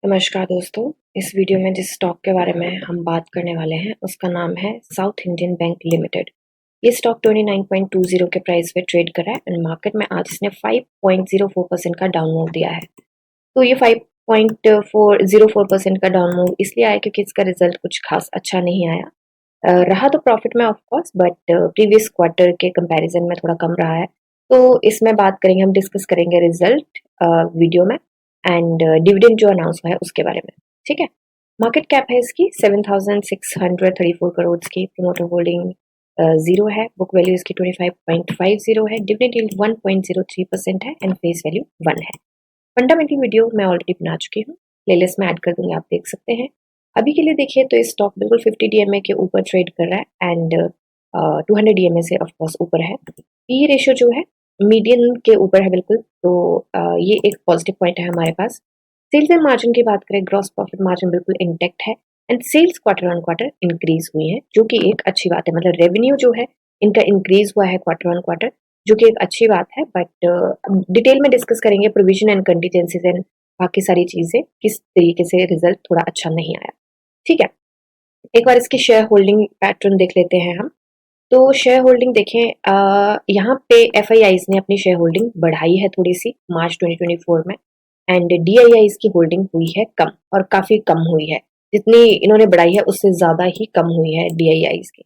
नमस्कार दोस्तों, इस वीडियो में जिस स्टॉक के बारे में हम बात करने वाले हैं उसका नाम है साउथ इंडियन बैंक लिमिटेड। ये स्टॉक 29.20 के प्राइस पे ट्रेड कर रहा है एंड मार्केट में आज इसने 5.04% का डाउन मूव दिया है। तो ये 5.04% का डाउन मूव इसलिए आया क्योंकि इसका रिजल्ट कुछ खास अच्छा नहीं आया। रहा तो प्रॉफिट में of course, but previous quarter के कंपैरिजन में थोड़ा कम रहा है। तो इसमें बात करेंगे, हम डिस्कस करेंगे रिजल्ट वीडियो में एंड डिविडेंड जो अनाउंस हुआ है उसके बारे में। ठीक है, मार्केट कैप है इसकी 7,634 करोड़ की, प्रोमोटर होल्डिंग 0 है, बुक वैल्यू इसकी 25.50 है, डिविडेंड यील्ड 1.03% है एंड फेस वैल्यू 1 है। फंडामेंटल वीडियो मैं ऑलरेडी बना चुकी हूँ, प्लेलिस्ट में ऐड कर दूंगी, आप देख सकते हैं। अभी के लिए देखिए तो इस स्टॉक बिल्कुल 50 डीएमए के ऊपर ट्रेड कर रहा है एंड 200 डीएमए से ऑफ कोर्स ऊपर है। पी रेशियो जो है मीडियन के ऊपर है बिल्कुल, तो ये एक पॉजिटिव पॉइंट है हमारे पास। सेल्स एंड मार्जिन की बात करें, ग्रॉस प्रॉफिट मार्जिन बिल्कुल इंटेक्ट है and sales quarter on quarter increase हुई है, जो कि एक अच्छी बात है। मतलब रेवेन्यू जो है इनका इंक्रीज हुआ है क्वार्टर ऑन क्वार्टर, जो कि एक अच्छी बात है। बट डिटेल में डिस्कस करेंगे प्रोविजन एंड कंटीजेंसीज एंड बाकी सारी चीजें, किस तरीके से रिजल्ट थोड़ा अच्छा नहीं आया। ठीक है, एक बार इसकी शेयर होल्डिंग पैटर्न देख लेते हैं हम। तो शेयर होल्डिंग देखें, यहाँ पे एफआईआईज ने अपनी शेयर होल्डिंग बढ़ाई है थोड़ी सी मार्च 2024 में एंड डीआईआईज की होल्डिंग हुई है कम, और काफी कम हुई है। जितनी इन्होंने बढ़ाई है उससे ज्यादा ही कम हुई है डीआईआईज की।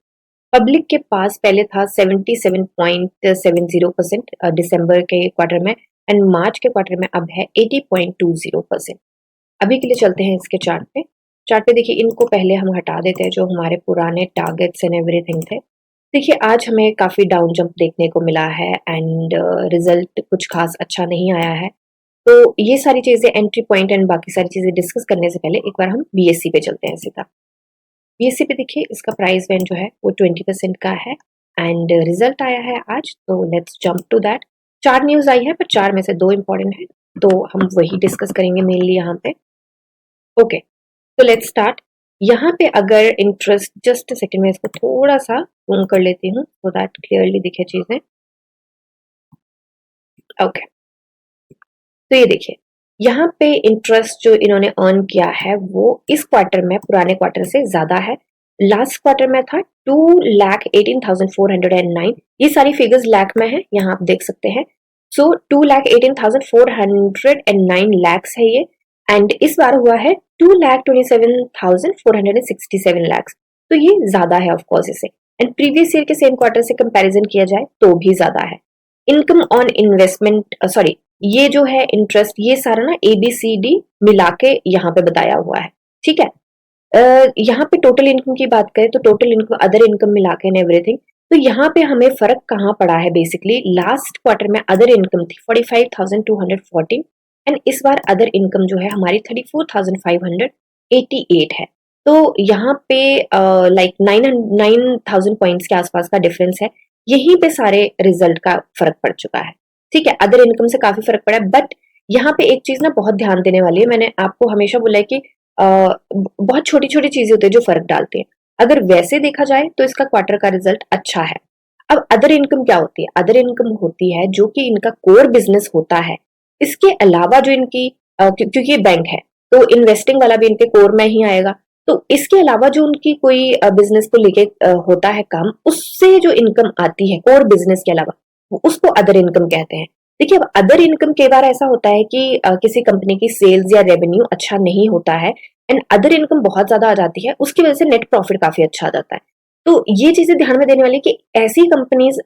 पब्लिक के पास पहले था 77.70% दिसंबर के क्वार्टर में एंड मार्च के क्वार्टर में अब है 80.20%। अभी के लिए चलते हैं इसके चार्ट पे। चार्ट पे देखिए, इनको पहले हम हटा देते हैं जो हमारे पुराने टारगेट्स एंड एवरीथिंग थे। देखिए आज हमें काफी डाउन जंप देखने को मिला है एंड रिजल्ट कुछ खास अच्छा नहीं आया है। तो ये सारी चीजें, एंट्री पॉइंट एंड बाकी सारी चीजें डिस्कस करने से पहले एक बार हम बीएससी पे चलते हैं सीधा। बीएससी पे देखिए इसका प्राइस बैंड जो है वो 20% का है एंड रिजल्ट आया है आज, तो let's jump to that. 4 news आई है, पर 4 में से 2 इंपॉर्टेंट है, तो हम वही डिस्कस करेंगे मेनली यहाँ पे। ओके, तो लेट्स स्टार्ट। यहाँ पे अगर इंटरेस्ट, जस्ट सेकंड में इसको थोड़ा सा जूम कर लेती हूँ सो दैट क्लियरली दिखे चीजें। ओके, तो ये देखिए यहाँ पे इंटरेस्ट जो इन्होंने अर्न किया है वो इस क्वार्टर में पुराने क्वार्टर से ज्यादा है। लास्ट क्वार्टर में था 2,18,409। ये सारी फिगर्स लाख में है, यहाँ आप देख सकते हैं। सो 2,18,409 लैक्स है ये, एंड इस बार हुआ है 2,27,467 लैक्स। तो ये ज्यादा है ऑफ कोर्स इसे, एंड प्रीवियस ईयर के सेम क्वार्टर से कंपैरिजन किया जाए तो भी ज्यादा है। इनकम ऑन इन्वेस्टमेंट, सॉरी, ये जो है इंटरेस्ट, ये सारा ना ABCD मिला के यहाँ पे बताया हुआ है। ठीक है, यहाँ पे टोटल इनकम की बात करें तो टोटल इनकम, अदर इनकम मिला के एंड एवरीथिंग, तो यहाँ पे हमें फर्क कहाँ पड़ा है बेसिकली। लास्ट क्वार्टर में अदर इनकम थी 45,214 एंड इस बार अदर इनकम जो है हमारी 34,588 है। तो यहाँ पे लाइक 9,000 पॉइंट्स के आसपास का डिफरेंस है। यहीं पे सारे रिजल्ट का फर्क पड़ चुका है। ठीक है, अदर इनकम से काफी फर्क पड़ा है, बट यहाँ पे एक चीज ना बहुत ध्यान देने वाली है। मैंने आपको हमेशा बोला है कि बहुत छोटी छोटी चीजें होती है जो फर्क डालती है। अगर वैसे देखा जाए तो इसका क्वार्टर का रिजल्ट अच्छा है। अब अदर इनकम क्या होती है? अदर इनकम होती है जो कि इनका कोर बिजनेस होता है, इसके अलावा जो इनकी क्योंकि ये बैंक है तो इन्वेस्टिंग वाला भी इनके कोर में ही आएगा। तो इसके अलावा जो उनकी कोई बिजनेस को लेके होता है काम, उससे जो इनकम आती है कोर बिजनेस के अलावा, उसको अदर इनकम कहते हैं। देखिए, अब अदर इनकम कई बार ऐसा होता है कि किसी कंपनी की सेल्स या रेवेन्यू अच्छा नहीं होता है एंड अदर इनकम बहुत ज्यादा आ जाती है, उसकी वजह से नेट प्रॉफिट काफी अच्छा आ जाता है। तो ये चीजें ध्यान में देने वाली कि ऐसी कंपनीज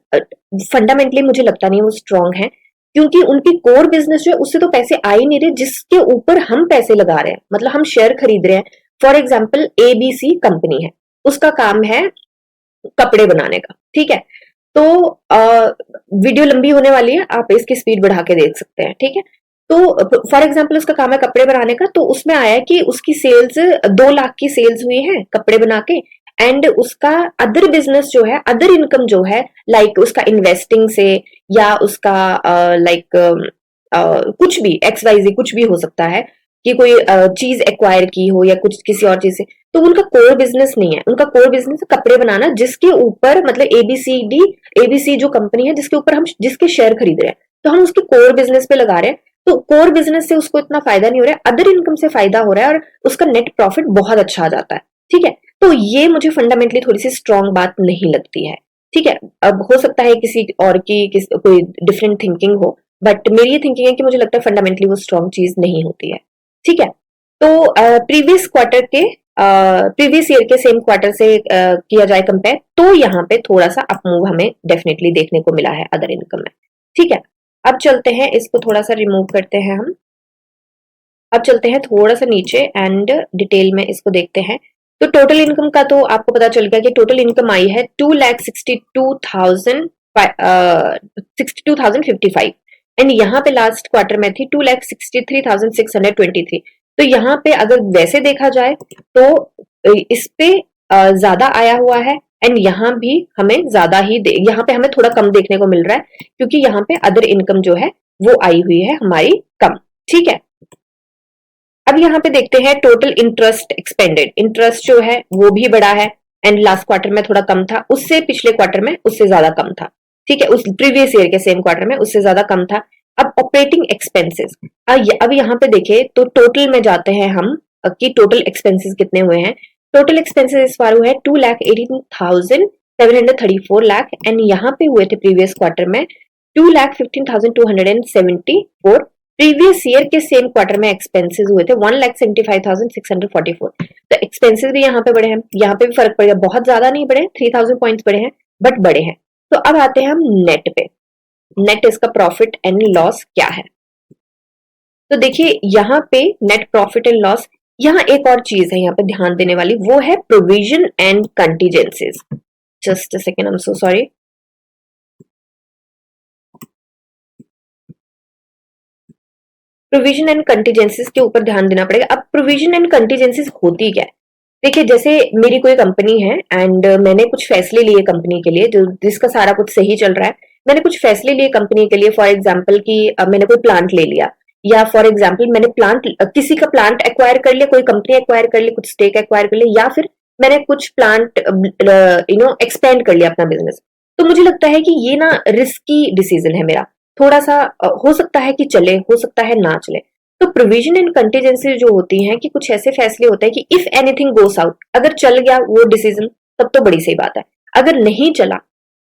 फंडामेंटली मुझे लगता नहीं वो स्ट्रांग है, क्योंकि उनकी कोर बिजनेस जो है उससे तो पैसे आ ही नहीं रहे जिसके ऊपर हम पैसे लगा रहे हैं। मतलब हम शेयर खरीद रहे हैं, फॉर एग्जाम्पल ABC कंपनी है, उसका काम है कपड़े बनाने का। ठीक है, तो वीडियो लंबी होने वाली है, आप इसकी स्पीड बढ़ा के देख सकते हैं। ठीक है, तो फॉर एग्जाम्पल उसका काम है कपड़े बनाने का, तो उसमें आया है कि उसकी सेल्स 2 लाख की सेल्स हुई है कपड़े बना के, एंड उसका अदर बिजनेस जो है, अदर इनकम जो है, लाइक उसका इन्वेस्टिंग से या उसका लाइक कुछ भी XYZ कुछ भी हो सकता है कि कोई चीज एक्वायर की हो या कुछ किसी और चीज से, तो उनका कोर बिजनेस नहीं है। उनका कोर बिजनेस है कपड़े बनाना, जिसके ऊपर मतलब ABC जो कंपनी है जिसके ऊपर हम जिसके शेयर खरीद रहे हैं, तो हम उसके कोर बिजनेस पे लगा रहे हैं। तो कोर बिजनेस से उसको इतना फायदा नहीं हो रहा है, अदर इनकम से फायदा हो रहा है और उसका नेट प्रॉफिट बहुत अच्छा आ जाता है। ठीक है, तो ये मुझे फंडामेंटली थोड़ी सी स्ट्रांग बात नहीं लगती है। ठीक है, अब हो सकता है किसी और की कोई डिफरेंट थिंकिंग हो, बट मेरी ये थिंकिंग है कि मुझे लगता है फंडामेंटली वो स्ट्रांग चीज नहीं होती है। ठीक है, तो प्रीवियस ईयर के सेम क्वार्टर से किया जाए कंपेयर, तो यहाँ पे थोड़ा सा अप मूव हमें डेफिनेटली देखने को मिला है अदर इनकम में। ठीक है, अब चलते हैं, इसको थोड़ा सा रिमूव करते हैं हम। अब चलते हैं थोड़ा सा नीचे एंड डिटेल में इसको देखते हैं। तो टोटल इनकम का तो आपको पता चल गया कि टोटल इनकम आई है 2,62,055 एंड यहाँ पे लास्ट क्वार्टर में थी 2,63,623। तो यहाँ पे अगर वैसे देखा जाए तो इस पे ज्यादा आया हुआ है एंड यहाँ भी हमें ज्यादा ही यहाँ पे हमें थोड़ा कम देखने को मिल रहा है, क्योंकि यहाँ पे अदर इनकम जो है वो आई हुई है हमारी कम। ठीक है, अब यहाँ पे देखते हैं टोटल इंटरेस्ट एक्सपेंडेड। इंटरेस्ट जो है वो भी बढ़ा है एंड लास्ट क्वार्टर में थोड़ा कम था, उससे पिछले क्वार्टर में उससे ज्यादा कम था। ठीक है, उस प्रीवियस ईयर के सेम क्वार्टर में उससे ज्यादा कम था। अब ऑपरेटिंग एक्सपेंसेस, अब यहाँ पे देखे तो टोटल में जाते हैं हम कि टोटल एक्सपेंसेस कितने हुए हैं। टोटल एक्सपेंसेस इस बार हुए हैं 2,18,734 लाख एंड यहाँ पे हुए थे प्रीवियस क्वार्टर में 2,15,274। प्रीवियस ईयर के सेम क्वार्टर में एक्सपेंसेस हुए थे 1,75,644। तो एक्सपेंसेस भी यहाँ पे बढ़े हैं, यहाँ पे भी फर्क पड़ गया, बहुत ज्यादा नहीं बढ़े, 3,000 पॉइंट्स बढ़े हैं बट बढ़े हैं। तो अब आते हैं हम नेट पे। नेट इसका प्रॉफिट एंड लॉस क्या है। तो देखिए यहाँ पे नेट प्रॉफिट एंड लॉस, यहाँ एक और चीज है यहाँ पे ध्यान देने वाली, वो है provision and contingencies. Just a second, I am so sorry. Provision and contingencies के ऊपर ध्यान देना पड़ेगा। अब प्रोविजन एंड कंटीजेंसीज होती क्या है, देखिए जैसे मेरी कोई कंपनी है एंड मैंने कुछ फैसले लिए कंपनी के लिए, जो जिसका सारा कुछ सही चल रहा है, मैंने कुछ फैसले लिए कंपनी के लिए, फॉर एग्जांपल कि मैंने कोई प्लांट ले लिया, या फॉर एग्जांपल मैंने किसी का प्लांट एक्वायर कर लिया, कोई कंपनी एक्वायर कर ली, कुछ स्टेक एक्वायर कर लिया, या फिर मैंने कुछ प्लांट एक्सपेंड कर लिया अपना बिजनेस। तो मुझे लगता है कि ये ना रिस्की डिसीजन है मेरा, थोड़ा सा हो सकता है कि चले, हो सकता है ना चले। तो प्रोविजन एंड कंटीजेंसी जो होती हैं कि कुछ ऐसे फैसले होते हैं कि इफ एनीथिंग गोस आउट, अगर चल गया वो डिसीजन तब तो बड़ी सही बात है, अगर नहीं चला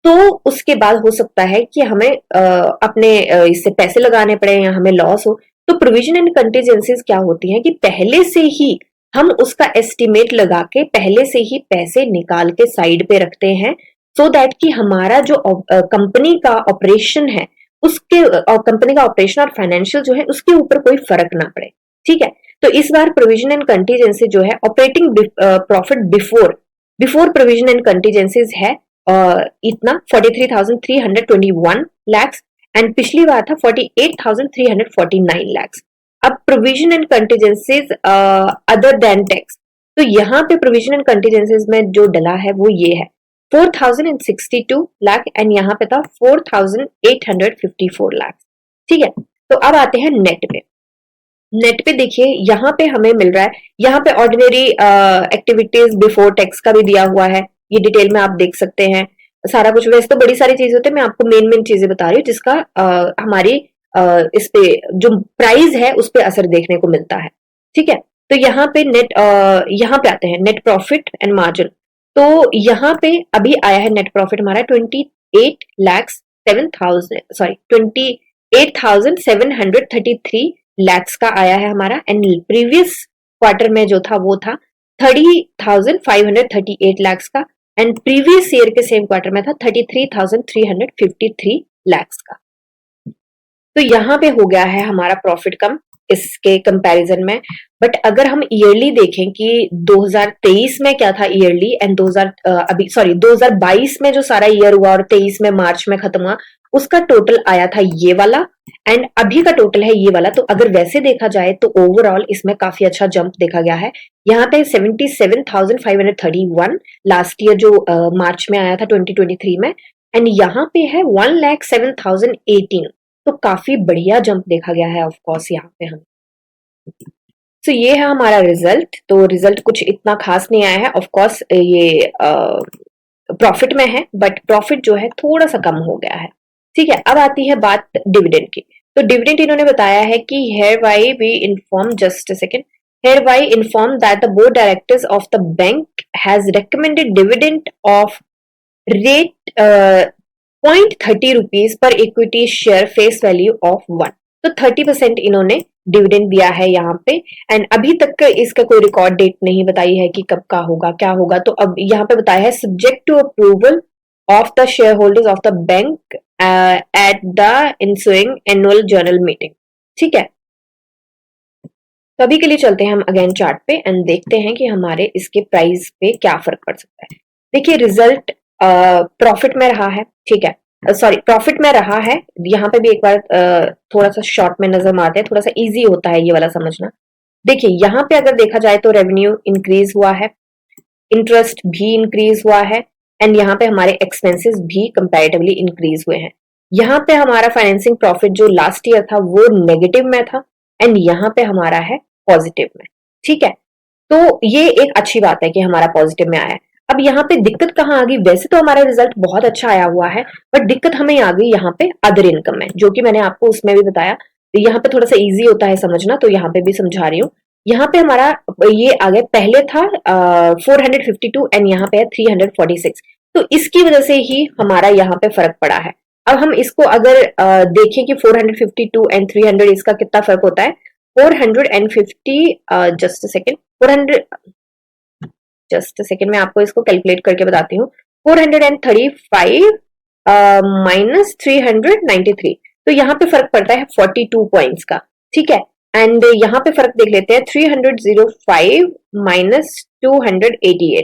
तो उसके बाद हो सकता है कि हमें अपने इससे पैसे लगाने पड़े या हमें लॉस हो। तो प्रोविजन एंड कंटीजेंसीज क्या होती हैं कि पहले से ही हम उसका एस्टिमेट लगा के पहले से ही पैसे निकाल के साइड पे रखते हैं, सो दैट कि हमारा जो कंपनी का ऑपरेशन है उसके कंपनी का ऑपरेशन और फाइनेंशियल जो है उसके ऊपर कोई फर्क ना पड़े। ठीक है, तो इस बार प्रोविजन एंड कंटीजेंसी जो है operating profit before provision and contingencies है इतना 43,321 लैक्स एंड पिछली बार था 48,349 लैक्स। अब provision and contingencies other than tax, तो यहाँ पे प्रोविजन एंड कंटीजेंसीज में जो डला है वो ये है 4,062 लाख एंड यहाँ पे था 4,854 लाख। ठीक है, तो अब आते हैं नेट पे। नेट पे देखिए यहाँ पे हमें मिल रहा है, यहाँ पे ऑर्डिनरी एक्टिविटीज बिफोर टैक्स का भी दिया हुआ है, ये डिटेल में आप देख सकते हैं सारा कुछ। वैसे तो बड़ी सारी चीजें होती है, मैं आपको मेन चीजें बता रही हूँ जिसका हमारी इस पे जो प्राइस है उस पे असर देखने को मिलता है। ठीक है, तो यहाँ पे यहाँ पे आते हैं नेट प्रॉफिट एंड मार्जिन। तो यहाँ पे अभी आया है नेट प्रॉफिट हमारा 28,733 लैक्स का आया है हमारा एंड प्रीवियस क्वार्टर में जो था वो था 30,538 लैक्स का एंड प्रीवियस ईयर के सेम क्वार्टर में था 33,353 लैक्स का। तो यहाँ पे हो गया है हमारा प्रॉफिट कम इसके कंपैरिजन में। बट अगर हम ईयरली देखें कि 2023 में क्या था ईयरली एंड 2022 में जो सारा ईयर हुआ और 23 में मार्च में खत्म हुआ, उसका टोटल आया था ये वाला एंड अभी का टोटल है ये वाला। तो अगर वैसे देखा जाए तो ओवरऑल इसमें काफी अच्छा जंप देखा गया है। यहाँ पे 77,531 लास्ट ईयर जो मार्च में आया था 2023 में एंड यहाँ पे है 1,07,018। तो काफी बढ़िया जंप देखा गया है ऑफकोर्स यहाँ पे हम। तो ये है हमारा रिजल्ट। तो रिजल्ट कुछ इतना खास नहीं आया है, ऑफकोर्स ये प्रॉफिट में है बट प्रॉफिट जो है थोड़ा सा कम हो गया है। ठीक है, अब आती है बात डिविडेंड की। तो डिविडेंड इन्होंने बताया है कि hereby we inform, just a second, hereby inform that the board directors of the bank has recommended dividend of rate 0.30 rupees per equity share face value of 1। तो 30% इन्होंने डिविडेंड दिया है यहाँ पे। एंड अभी तक का इसका कोई रिकॉर्ड डेट नहीं बताई है कि कब का होगा क्या होगा। तो अब यहाँ पे बताया है subject to approval of the shareholders of the bank at the ensuing annual general meeting. ठीक है, तो अभी के लिए चलते हैं हम अगेन चार्ट पे एंड देखते हैं कि हमारे इसके प्राइस पे क्या फर्क पड़ सकता है। देखिए रिजल्ट प्रॉफिट में रहा है, ठीक है, सॉरी प्रॉफिट में रहा है। यहाँ पे भी एक बार थोड़ा सा शॉर्ट में नजर मारते हैं, थोड़ा सा इजी होता है ये वाला समझना। देखिए यहाँ पे अगर देखा जाए तो रेवेन्यू इंक्रीज हुआ है, इंटरेस्ट भी इंक्रीज हुआ है एंड यहाँ पे हमारे एक्सपेंसेस भी कंपैरेटिवली इंक्रीज हुए हैं। यहाँ पे हमारा फाइनेंसिंग प्रॉफिट जो लास्ट ईयर था वो नेगेटिव में था एंड यहाँ पे हमारा है पॉजिटिव में। ठीक है, तो ये एक अच्छी बात है कि हमारा पॉजिटिव में आया है। अब यहाँ पे दिक्कत कहाँ आ गई? वैसे तो हमारा रिजल्ट बहुत अच्छा आया हुआ है बट दिक्कत हमें आ गई यहाँ पे अदर इनकम में, जो कि मैंने आपको उसमें भी बताया। तो यहाँ पे थोड़ा सा इजी होता है समझना, तो यहाँ पे भी समझा रही हूँ। यहाँ पे हमारा ये आ गया, पहले था 452 एंड यहाँ पे है 346। तो इसकी वजह से ही हमारा यहाँ पे फर्क पड़ा है। अब हम इसको अगर देखें कि 452 एंड 300 इसका कितना फर्क होता है। 450 जस्ट सेकेंड 400 जस्ट सेकेंड मैं आपको इसको कैलकुलेट करके बताती हूँ। 435 माइनस 393, तो यहाँ पे फर्क पड़ता है 42 पॉइंट्स का। ठीक है, एंड यहाँ पे फर्क देख लेते हैं 305 माइनस 288,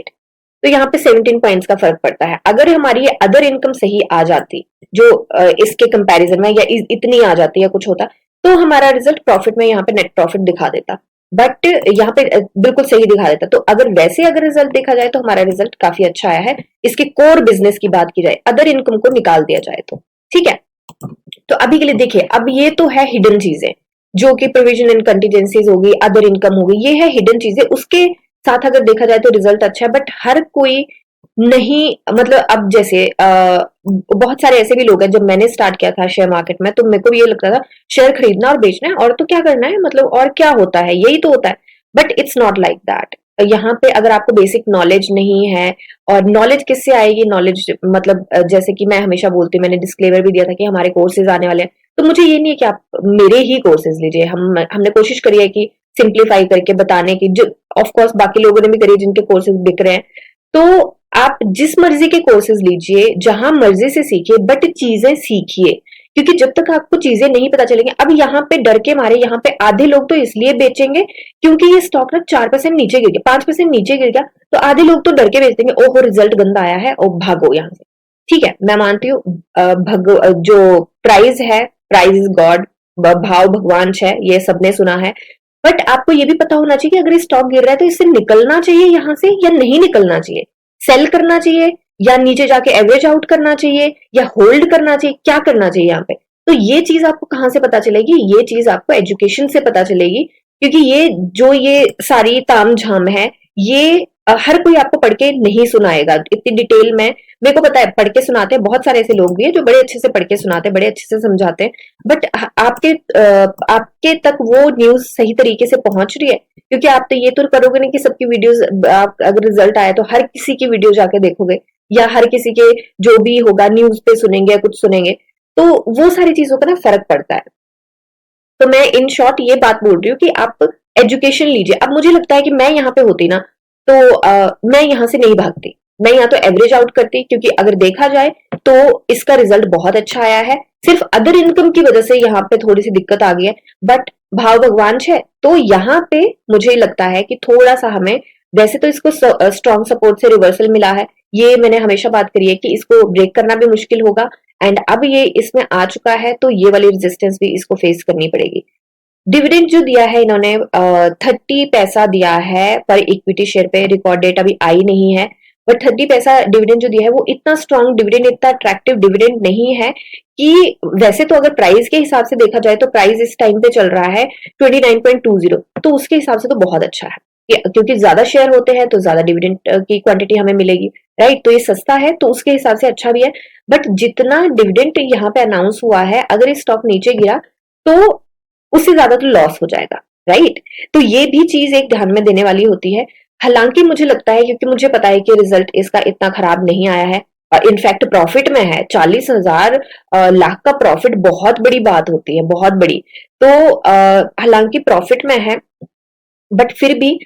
तो यहाँ पे 17 पॉइंट्स का फर्क पड़ता है। अगर हमारी ये अदर इनकम सही आ जाती जो इसके कंपैरिजन में या इतनी आ जाती या कुछ होता तो हमारा रिजल्ट प्रॉफिट में यहाँ पे नेट प्रॉफिट दिखा देता, बट यहाँ पे बिल्कुल सही दिखा देता। तो अगर वैसे अगर रिजल्ट देखा जाए तो हमारा रिजल्ट काफी अच्छा आया है। इसके कोर बिजनेस की बात की जाए, अदर इनकम को निकाल दिया जाए तो। ठीक है, तो अभी के लिए देखिए, अब ये तो है हिडन चीजें जो कि प्रोविजन एंड कंटीजेंसीज होगी, अदर इनकम होगी, ये है हिडन चीजें। उसके साथ अगर देखा जाए तो रिजल्ट अच्छा है, बट हर कोई नहीं, मतलब अब जैसे बहुत सारे ऐसे भी लोग हैं, जब मैंने स्टार्ट किया था शेयर मार्केट में तो मेरे को भी ये लगता था शेयर खरीदना और बेचना है और तो क्या करना है, मतलब और क्या होता है, यही तो होता है। But it's not like that. यहाँ पे अगर आपको बेसिक नॉलेज नहीं है, और नॉलेज किससे आएगी, नॉलेज मतलब जैसे कि मैं हमेशा बोलती हूँ, मैंने डिस्क्लेमर भी दिया था कि हमारे कोर्सेज आने वाले हैं, तो मुझे ये नहीं है कि आप मेरे ही कोर्सेज लीजिए। हमने कोशिश करी है कि सिंप्लीफाई करके बताने की, जो ऑफ कोर्स बाकी लोगों ने भी करी जिनके कोर्सेज बिक रहे हैं। तो आप जिस मर्जी के कोर्सेज लीजिए, जहां मर्जी से सीखिए, बट चीजें सीखिए, क्योंकि जब तक आपको चीजें नहीं पता चलेंगी। अब यहाँ पे डर के मारे यहाँ पे आधे लोग तो इसलिए बेचेंगे क्योंकि ये स्टॉक ना 4% नीचे गिर गया, 5% नीचे गिर गया, तो आधे लोग तो डर के बेच देंगे, ओहो रिजल्ट गंदा आया है और भागो यहाँ से। ठीक है, मैं मानती हूँ जो प्राइस है, प्राइस इज गॉड, भाव भगवान है, ये सबने सुना है। बट आपको ये भी पता होना चाहिए कि अगर स्टॉक गिर रहा है तो इससे निकलना चाहिए यहाँ से या नहीं निकलना चाहिए, सेल करना चाहिए या नीचे जाके एवरेज आउट करना चाहिए या होल्ड करना चाहिए, क्या करना चाहिए यहाँ पे। तो ये चीज आपको कहाँ से पता चलेगी? ये चीज आपको एजुकेशन से पता चलेगी, क्योंकि ये सारी ताम झाम है, ये हर कोई आपको पढ़ के नहीं सुनाएगा इतनी डिटेल में। मेरे को पता है पढ़ के सुनाते हैं, बहुत सारे ऐसे लोग भी हैं जो बड़े अच्छे से पढ़ के सुनाते हैं, बड़े अच्छे से समझाते हैं, बट आपके तक वो न्यूज सही तरीके से पहुंच रही है? क्योंकि आप तो ये तो करोगे नहीं कि सबकी वीडियोस, आप अगर रिजल्ट आया तो हर किसी की वीडियो जाके देखोगे या हर किसी के जो भी होगा न्यूज पे सुनेंगे या कुछ सुनेंगे, तो वो सारी चीजों का ना फर्क पड़ता है। तो मैं इन शॉर्ट ये बात बोल रही हूँ कि आप एजुकेशन लीजिए। अब मुझे लगता है कि मैं यहाँ पे होती ना तो मैं यहाँ से नहीं भागती, मैं यहाँ तो एवरेज आउट करती, क्योंकि अगर देखा जाए तो इसका रिजल्ट बहुत अच्छा आया है। सिर्फ अदर इनकम की वजह से यहाँ पे थोड़ी सी दिक्कत आ गई है, बट भाव भगवान है, तो यहाँ पे मुझे लगता है कि थोड़ा सा हमें, वैसे तो इसको स्ट्रॉन्ग सपोर्ट से रिवर्सल मिला है, ये मैंने हमेशा बात करी है कि इसको ब्रेक करना भी मुश्किल होगा, एंड अब ये इसमें आ चुका है तो ये वाली रेजिस्टेंस भी इसको फेस करनी पड़ेगी। डिविडेंड जो दिया है इन्होंने 30 पैसा दिया है पर इक्विटी शेयर पे, रिकॉर्ड डेट अभी आई नहीं है, बट 30 पैसा डिविडेंड जो दिया है वो इतना स्ट्रॉन्ग डिविडेंड, इतना अट्रैक्टिव डिविडेंड नहीं है कि, वैसे तो अगर प्राइस के हिसाब से देखा जाए तो प्राइस इस टाइम पे चल रहा है 29.20, तो उसके हिसाब से तो बहुत अच्छा है, क्योंकि ज्यादा शेयर होते हैं तो ज्यादा डिविडेंड की क्वांटिटी हमें मिलेगी, राइट। तो ये सस्ता है तो उसके हिसाब से अच्छा भी है, बट जितना डिविडेंड यहाँ पे अनाउंस हुआ है, अगर ये स्टॉक नीचे गिरा तो उससे ज्यादा तो लॉस हो जाएगा, राइट? तो ये भी चीज एक ध्यान में देने वाली होती है। हालांकि मुझे लगता है, क्योंकि मुझे पता है कि रिजल्ट इसका इतना खराब नहीं आया है, इनफैक्ट प्रॉफिट में है, 40,000 लाख का प्रॉफिट बहुत बड़ी बात होती है, बहुत बड़ी। तो हालांकि प्रॉफिट में है, बट फिर भी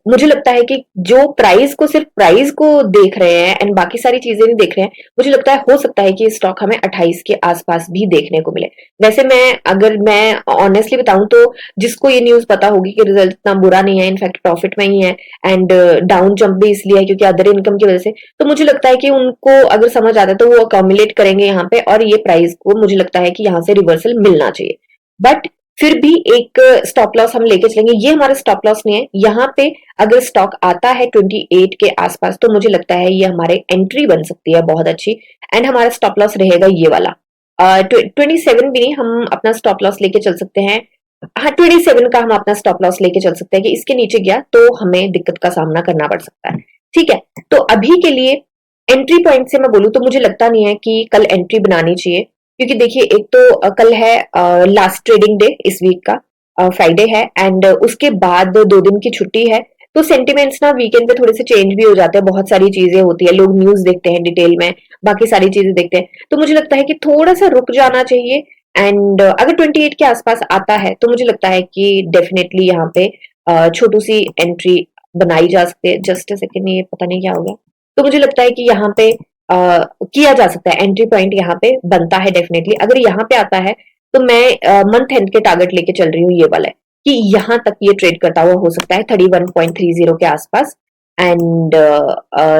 मुझे लगता है कि जो प्राइस को, सिर्फ प्राइस को देख रहे हैं एंड बाकी सारी चीजें नहीं देख रहे हैं, मुझे लगता है हो सकता है कि स्टॉक हमें 28 के आसपास भी देखने को मिले। वैसे अगर मैं ऑनेस्टली बताऊं तो जिसको ये न्यूज पता होगी कि रिजल्ट इतना बुरा नहीं है, इनफैक्ट प्रॉफिट में ही है, एंड डाउन जंप भी इसलिए है क्योंकि अदर इनकम की वजह से, तो मुझे लगता है कि उनको अगर समझ आता है तो वो अकोमुलेट करेंगे यहाँ पे, और ये प्राइस को मुझे लगता है कि यहाँ से रिवर्सल मिलना चाहिए। बट फिर भी एक स्टॉप लॉस हम लेके चलेंगे। ये हमारा स्टॉप लॉस नहीं है, यहाँ पे अगर स्टॉक आता है 28 के आसपास तो मुझे लगता है ये हमारे एंट्री बन सकती है बहुत अच्छी, एंड हमारा स्टॉप लॉस रहेगा ये वाला। 27 भी नहीं, हम अपना स्टॉप लॉस लेके चल सकते हैं। हाँ, 27 का हम अपना स्टॉप लॉस लेके चल सकते हैं कि इसके नीचे गया तो हमें दिक्कत का सामना करना पड़ सकता है। ठीक है, तो अभी के लिए एंट्री पॉइंट से मैं बोलूं तो मुझे लगता नहीं है कि कल एंट्री बनानी चाहिए, क्योंकि देखिए एक तो कल है लास्ट ट्रेडिंग डे इस वीक का, फ्राइडे है, एंड उसके बाद 2 दिन की छुट्टी है। तो सेंटिमेंट्स ना वीकेंड पे थोड़े से चेंज भी हो जाते हैं, बहुत सारी चीजें होती है, लोग न्यूज देखते हैं डिटेल में, बाकी सारी चीजें देखते हैं, तो मुझे लगता है कि थोड़ा सा रुक जाना चाहिए। एंड अगर 28 के आसपास आता है तो मुझे लगता है कि डेफिनेटली यहाँ पे छोटू सी एंट्री बनाई जा सकती है। जस्ट सेकेंड, ये पता नहीं क्या हो गया। तो मुझे लगता है कि यहाँ पे किया जा सकता है, एंट्री पॉइंट यहाँ पे बनता है डेफिनेटली। अगर यहाँ पे आता है तो मैं मंथ एंड के टारगेट लेके चल रही हूँ, ये वाला है कि यहाँ तक ये ट्रेड करता हुआ हो सकता है 31.30 के आसपास। एंड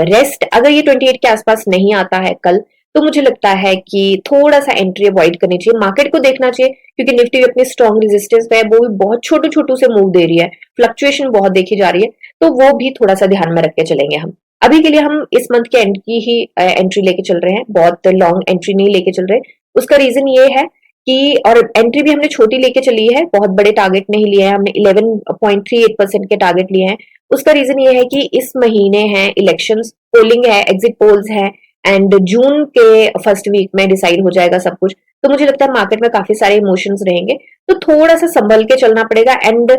रेस्ट अगर ये 28 के आसपास नहीं आता है कल, तो मुझे लगता है कि थोड़ा सा एंट्री अवॉइड करनी चाहिए, मार्केट को देखना चाहिए, क्योंकि निफ्टी भी अपनी स्ट्रॉन्ग रेजिस्टेंस पे है, वो भी बहुत छोटू छोटू से मूव दे रही है, फ्लक्चुएशन बहुत देखी जा रही है, तो वो भी थोड़ा सा ध्यान में रख के चलेंगे हम। अभी के लिए हम इस मंथ के एंड की ही एंट्री लेके चल रहे हैं, बहुत लॉन्ग एंट्री नहीं लेके चल रहे। उसका रीजन ये है कि, और एंट्री भी हमने छोटी लेके चली है, बहुत बड़े टारगेट नहीं लिए हैं हमने, 11.38% के टारगेट लिए हैं। उसका रीजन ये है कि इस महीने है इलेक्शंस, पोलिंग है, एग्जिट पोल्स है, एंड जून के फर्स्ट वीक में डिसाइड हो जाएगा सब कुछ। तो मुझे लगता है मार्केट में काफी सारे इमोशंस रहेंगे, तो थोड़ा सा संभल के चलना पड़ेगा। एंड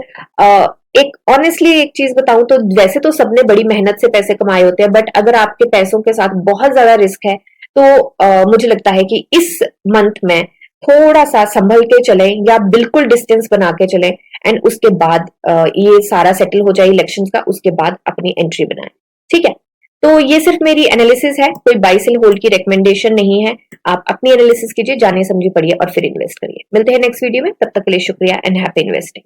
एक ऑनेस्टली एक चीज बताऊं तो वैसे तो सबने बड़ी मेहनत से पैसे कमाए होते हैं, बट अगर आपके पैसों के साथ बहुत ज्यादा रिस्क है तो मुझे लगता है कि इस मंथ में थोड़ा सा संभल के चलें, या बिल्कुल डिस्टेंस बना के चलें, एंड उसके बाद ये सारा सेटल हो जाए इलेक्शंस का, उसके बाद अपनी एंट्री बनाएं। ठीक है, तो ये सिर्फ मेरी एनालिसिस है, कोई बाई सेल होल्ड की रिकमेंडेशन नहीं है। आप अपनी एनालिसिस कीजिए, जाने समझी पढ़िए और फिर इन्वेस्ट करिए। मिलते हैं नेक्स्ट वीडियो में, तब तक के लिए शुक्रिया एंड हैप्पी इन्वेस्टिंग।